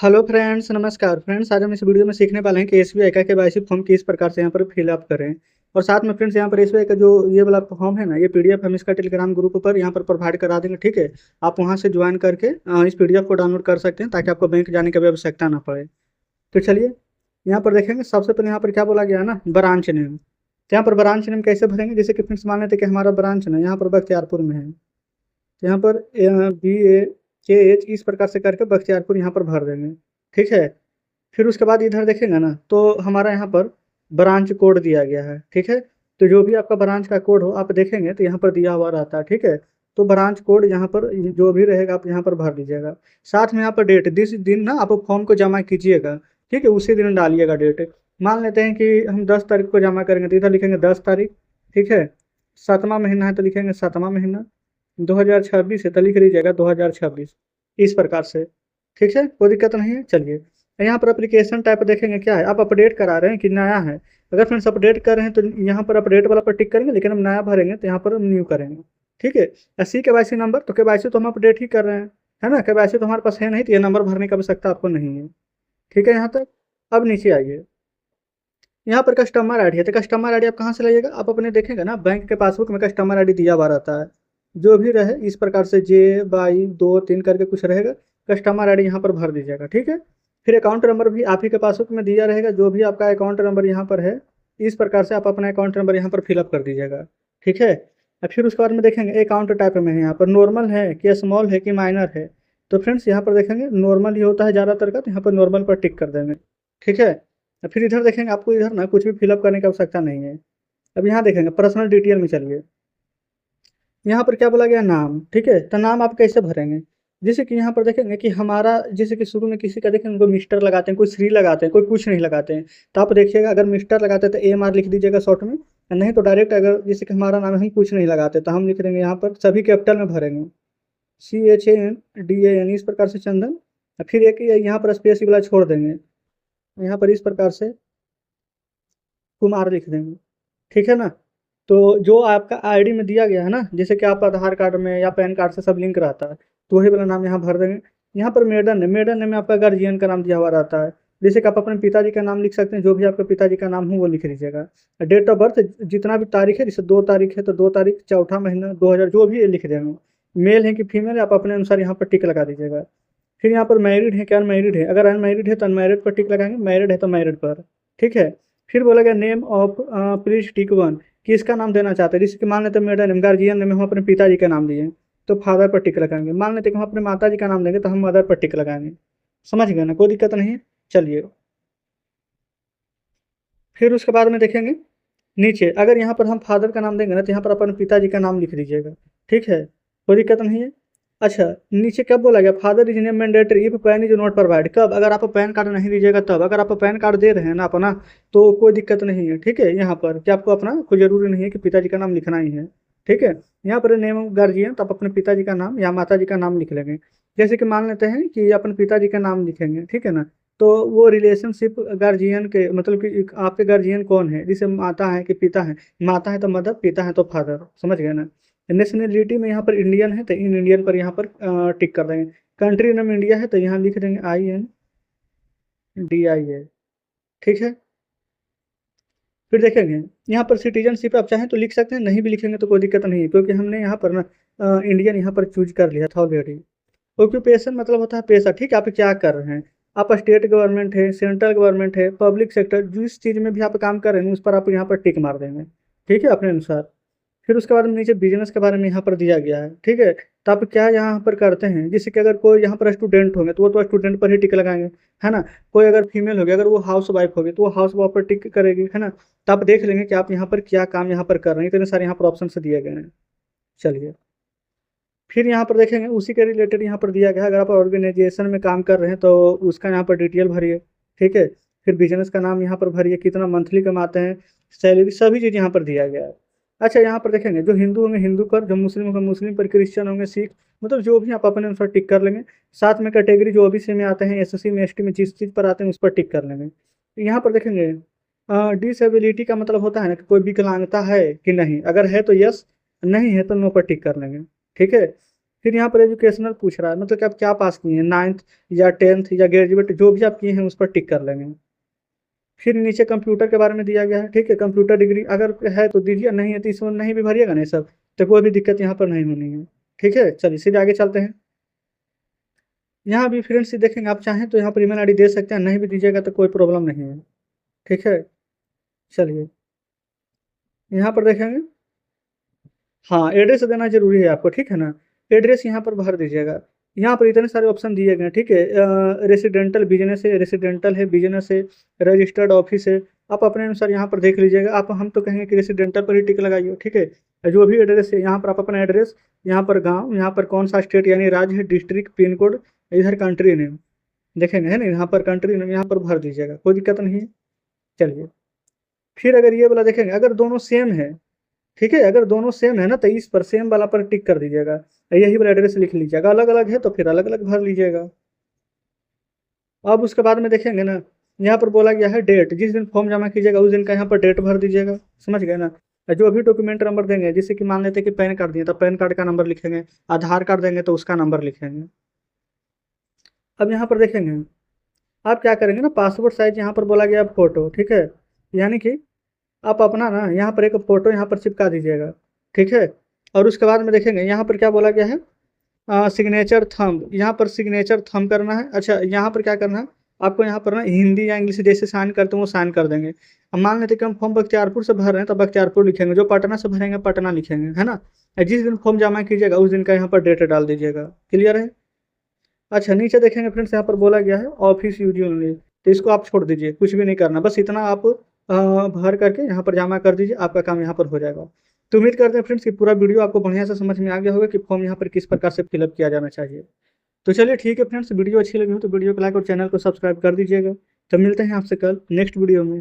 Hello friends, नमस्कार friends. आज हम इस वीडियो में सीखने वाले हैं कि एसबीआई का केवाईसी फॉर्म किस प्रकार से यहाँ पर फिलअप करें। और साथ में फ्रेंड्स यहाँ पर एसबीआई का जो ये वाला फॉर्म है ना, ये पीडीएफ हम इसका टेलीग्राम ग्रुप पर यहाँ पर प्रोवाइड करा देंगे। ठीक है, आप वहाँ से ज्वाइन करके इस पीडीएफ को डाउनलोड कर सकते हैं ताकि आपको बैंक जाने की भी आवश्यकता ना पड़े। तो चलिए यहाँ पर देखेंगे। सबसे पहले यहाँ पर क्या बोला गया है ना, ब्रांच नेम। तो यहाँ पर ब्रांच नेम कैसे भरेंगे, जैसे कि फ्रेंड्स मान लेते हैं कि हमारा ब्रांच ना यहाँ पर बख्तियारपुर में है। तो यहाँ पर BAKH इस प्रकार से करके बख्तियारपुर यहाँ पर भर देंगे। ठीक है, फिर उसके बाद इधर देखेंगे ना तो हमारा यहाँ पर ब्रांच कोड दिया गया है। ठीक है, तो जो भी आपका ब्रांच का कोड हो आप देखेंगे तो यहाँ पर दिया हुआ रहता है। ठीक है, तो ब्रांच कोड यहाँ पर जो भी रहेगा आप यहाँ पर भर दीजिएगा। साथ में यहाँ पर डेट, जिस दिन ना आप फॉर्म को जमा कीजिएगा, ठीक है, उसी दिन डालिएगा डेट। मान लेते हैं कि हम 10 तारीख को जमा करेंगे तो इधर लिखेंगे 10 तारीख। ठीक है, 7वां महीना है तो लिखेंगे 7वां महीना। 2026 है तो लिख लीजिएगा 2026, इस प्रकार से। ठीक है, कोई दिक्कत नहीं है। चलिए यहाँ पर एप्लीकेशन टाइप देखेंगे क्या है, आप अपडेट करा रहे हैं कि नया है। अगर फ्रेंड्स अपडेट कर रहे हैं तो यहाँ पर अपडेट वाला पर टिक करेंगे, लेकिन हम नया भरेंगे तो यहाँ पर हम न्यू करेंगे। ठीक है, एससी केवाईसी नंबर, तो केवाईसी तो हम अपडेट ही कर रहे हैं, है ना। केवाईसी तो हमारे पास है नहीं, तो ये नंबर भरने की आवश्यकता आपको नहीं है। ठीक है यहाँ तक। अब नीचे आइए, यहाँ पर कस्टमर आईडी है। तो कस्टमर आईडी आप कहाँ से लाइएगा, आप अपने देखेंगे ना बैंक के पासबुक में कस्टमर आईडी दिया हुआ रहता है। जो भी रहे इस प्रकार से J22 करके कुछ रहेगा, कस्टमर आईडी यहाँ पर भर दीजिएगा। ठीक है, फिर अकाउंट नंबर भी आप ही के पासबुक में दिया रहेगा, जो भी आपका अकाउंट नंबर यहाँ पर है, इस प्रकार से आप अपना अकाउंट नंबर यहाँ पर फिलअप कर दीजिएगा। ठीक है, और फिर उसके बाद में देखेंगे अकाउंट टाइप में है, यहाँ पर नॉर्मल है कि स्मॉल है कि माइनर है। तो फ्रेंड्स यहाँ पर देखेंगे नॉर्मल ही होता है ज़्यादातर का, तो यहाँ पर नॉर्मल पर टिक कर देंगे। ठीक है, फिर इधर देखेंगे, आपको इधर ना कुछ भी फिलअप करने की आवश्यकता नहीं है। अब यहाँ देखेंगे पर्सनल डिटेल में चलिए, यहाँ पर क्या बोला गया, नाम। ठीक है, तो नाम आप कैसे भरेंगे, जैसे कि यहाँ पर देखेंगे कि हमारा, जैसे कि शुरू में किसी का देखेंगे कोई मिस्टर लगाते हैं, कोई श्री लगाते हैं, कोई कुछ नहीं लगाते हैं। तो आप देखिएगा अगर मिस्टर लगाते हैं तो AMR लिख दीजिएगा शॉर्ट में, नहीं तो डायरेक्ट, अगर जैसे कि हमारा नाम है, हम कुछ नहीं लगाते तो हम लिख देंगे यहाँ पर सभी कैपिटल में भरेंगे, CHANDAN, इस प्रकार से चंदन। और फिर एक यहाँ पर स्पेस वाला छोड़ देंगे, यहाँ पर इस प्रकार से कुमार लिख देंगे। ठीक है ना। तो जो आपका आईडी में दिया गया है ना, जैसे कि आप आधार कार्ड में या पैन कार्ड से सब लिंक रहता है, तो वही वाला नाम यहाँ भर देंगे। यहाँ पर मेडन है, मेडन नेम में आपका गार्जियन का नाम दिया हुआ रहता है। जैसे कि आप अपने पिताजी का नाम लिख सकते हैं, जो भी आपके पिताजी का नाम हो वो लिख लीजिएगा। डेट ऑफ बर्थ जितना भी तारीख है, जैसे 2 तारीख है तो 2 तारीख, चौथा महीना 2000, जो भी है लिख देंगे। मेल है कि फीमेल है, आप अपने अनुसार यहाँ पर टिक लगा दीजिएगा। फिर यहाँ पर मैरिड है क्या, अनमैरिड है, अगर अनमैरिड है तो अनमैरिड पर टिक लगाएंगे, मैरिड है तो मैरिड पर। ठीक है, फिर बोला गया name of, please tick one, किसका नाम देना चाहते हैं। जैसे कि मान लेते हैं मेडन नेम, गार्जियन नेम हम अपने पिताजी का नाम दिए तो फादर पर टिक लगाएंगे। मान लेते हैं कि हम अपने माता जी का नाम देंगे तो हम मदर पर टिक लगाएंगे। समझ गए ना, कोई दिक्कत नहीं है। चलिए फिर उसके बाद में देखेंगे नीचे, अगर यहाँ पर हम फादर का नाम देंगे ना तो यहाँ पर अपने पिताजी का नाम लिख दीजिएगा। ठीक है, कोई दिक्कत नहीं है। अच्छा, नीचे कब बोला गया, father is name mandatory if pan is not provide, कब, अगर आप पैन कार्ड नहीं दीजिएगा तब। अगर आप पैन कार्ड दे रहे हैं ना अपना, तो कोई दिक्कत नहीं है। ठीक है, यहाँ पर कि आपको अपना कोई जरूरी नहीं है कि पिताजी का नाम लिखना ही है। ठीक है, यहाँ पर नेम ऑफ गार्जियन, तो आप अपने पिताजी का नाम या माता जी का नाम लिख लेंगे। जैसे कि मान लेते हैं कि अपने पिताजी का नाम लिखेंगे, ठीक है ना, तो वो रिलेशनशिप गार्जियन के, मतलब कि आपके गार्जियन कौन है, जैसे माता है कि पिता है, माता है तो मदर, पिता है तो फादर। समझ गए ना। नेशनलिटी में यहाँ पर इंडियन है तो इन इंडियन पर यहाँ पर टिक कर देंगे। कंट्री नेम इंडिया है तो यहाँ लिख देंगे INDIA। ठीक है, फिर देखेंगे यहाँ पर सिटीजनशिप आप चाहें तो लिख सकते हैं, नहीं भी लिखेंगे तो कोई दिक्कत नहीं है, क्योंकि हमने यहाँ पर ना इंडियन यहाँ पर चूज कर लिया था ऑलरेडी। ऑक्यूपेशन मतलब होता है पेशा। ठीक है, आप क्या कर रहे हैं, आप स्टेट गवर्नमेंट है, सेंट्रल गवर्नमेंट है, पब्लिक सेक्टर, जिस चीज़ में भी आप काम कर रहे हैं उस पर आप यहाँ पर टिक मार देंगे। ठीक है, अपने अनुसार। फिर उसके बाद में नीचे बिजनेस के बारे में यहाँ पर दिया गया है। ठीक है, तो आप क्या यहाँ पर करते हैं, जैसे कि अगर कोई यहाँ पर स्टूडेंट होंगे तो वो तो स्टूडेंट पर ही टिक लगाएंगे, है ना। कोई अगर फीमेल होगी, अगर वो हाउस वाइफ होगी तो वो हाउस वाइफ पर टिक करेगी, है ना। तो आप देख लेंगे कि आप यहाँ पर क्या काम यहाँ पर कर रहे हैं, इतने सारे यहाँ पर ऑप्शन से दिए गए हैं। चलिए फिर यहाँ पर देखेंगे उसी के रिलेटेड यहाँ पर दिया गया है, अगर आप ऑर्गेनाइजेशन में काम कर रहे हैं तो उसका यहाँ पर डिटेल भरिए। ठीक है, फिर बिजनेस का नाम यहाँ पर भरिए, कितना मंथली कमाते हैं, सैलरी, सभी चीज़ यहाँ पर दिया गया है। अच्छा, यहाँ पर देखेंगे जो हिंदू होंगे हिंदू पर, जो मुस्लिम होंगे मुस्लिम पर, क्रिश्चियन होंगे सिख, मतलब जो भी आप अपने अनुसार टिक कर लेंगे। साथ में कैटेगरी जो ओबीसी में आते हैं, SC में ST में जिस चीज़ पर आते हैं उस पर टिक कर लेंगे। यहाँ पर देखेंगे डिसेबिलिटी का मतलब होता है ना कि कोई विकलांगता है कि नहीं, अगर है तो यस, नहीं है तो नो पर टिक कर लेंगे। ठीक है, फिर यहाँ पर एजुकेशनल पूछ रहा है, मतलब कि आप क्या पास किए हैं, 9th या 10th या ग्रेजुएट, जो भी आप किए हैं उस पर टिक कर लेंगे। फिर नीचे कंप्यूटर के बारे में दिया गया है, ठीक है, कंप्यूटर डिग्री अगर है तो दीजिए, नहीं है तो इसमें नहीं भी भरिएगा नहीं सब, तो कोई भी दिक्कत यहाँ पर नहीं होनी है। ठीक है, चलिए सीधे आगे चलते हैं। यहाँ भी फ्रेंड्स देखेंगे, आप चाहें तो यहाँ पर ईमेल आईडी दे सकते हैं, नहीं भी दीजिएगा तो कोई प्रॉब्लम नहीं है। ठीक है, चलिए यहाँ पर देखेंगे, हाँ एड्रेस देना जरूरी है आपको, ठीक है ना। एड्रेस यहाँ पर भर दीजिएगा। यहाँ पर इतने सारे ऑप्शन दिए गए हैं, ठीक है, रेसिडेंटल बिजनेस है, रेसिडेंटल है, बिजनेस है, रजिस्टर्ड ऑफिस है। आप अपने अनुसार यहाँ पर देख लीजिएगा। आप हम तो कहेंगे कि रेसिडेंटल पर ही टिक लगाइए, ठीक है। जो भी एड्रेस है यहाँ पर आप अपना एड्रेस, यहाँ पर गाँव, यहाँ पर कौन सा स्टेट यानी राज्य है, डिस्ट्रिक्ट, पिन कोड, इधर कंट्री नेम देखेंगे, है ना, यहाँ पर कंट्री नेम यहाँ पर भर दीजिएगा, कोई दिक्कत नहीं है। चलिए, फिर अगर ये वाला देखेंगे, अगर दोनों सेम है, ठीक है, अगर दोनों सेम है ना तो इस पर सेम वाला पर टिक कर दीजिएगा। यही वाला एड्रेस लिख लीजिएगा, अलग अलग है तो फिर अलग अलग भर लीजिएगा। अब उसके बाद में देखेंगे ना, यहाँ पर बोला गया है डेट, जिस दिन फॉर्म जमा कीजिएगा उस दिन का यहाँ पर डेट भर दीजिएगा। समझ गए ना। जो भी डॉक्यूमेंट नंबर देंगे, जैसे कि मान लेते हैं कि पैन कार्ड दिए तो पैन कार्ड का नंबर लिखेंगे, आधार कार्ड देंगे तो उसका नंबर लिखेंगे। अब यहाँ पर देखेंगे, आप क्या करेंगे ना, पासपोर्ट साइज यहाँ पर बोला गया फोटो, ठीक है, यानी कि आप अपना ना यहाँ पर एक फोटो यहाँ पर चिपका दीजिएगा। ठीक है, और उसके बाद में देखेंगे यहाँ पर क्या बोला गया है, सिग्नेचर थंब, यहाँ पर सिग्नेचर थंब करना है। अच्छा, यहाँ पर क्या करना है आपको, यहाँ पर ना हिंदी या इंग्लिश जैसे साइन करते हैं वो साइन कर देंगे। अब मान लेते हैं कि हम फॉर्म बख्तियारपुर से भर रहे हैं तो बख्तियारपुर लिखेंगे, जो पटना से भरेंगे पटना लिखेंगे, है ना। जिस दिन फॉर्म जमा कीजिएगा उस दिन का यहाँ पर डेट डाल दीजिएगा। क्लियर है। अच्छा, नीचे देखेंगे फ्रेंड्स, यहाँ पर बोला गया है ऑफिस यूज ओनली, तो इसको आप छोड़ दीजिए, कुछ भी नहीं करना, बस इतना आप भर करके यहाँ पर जमा कर दीजिए, आपका काम यहाँ पर हो जाएगा। तो उम्मीद करते हैं फ्रेंड्स कि पूरा वीडियो आपको बढ़िया से समझ में आ गया होगा कि फॉर्म यहाँ पर किस प्रकार से फिलअप किया जाना चाहिए। तो चलिए ठीक है फ्रेंड्स, वीडियो अच्छी लगी हो तो वीडियो को लाइक और चैनल को सब्सक्राइब कर दीजिएगा। तो मिलते हैं आपसे कल नेक्स्ट वीडियो में।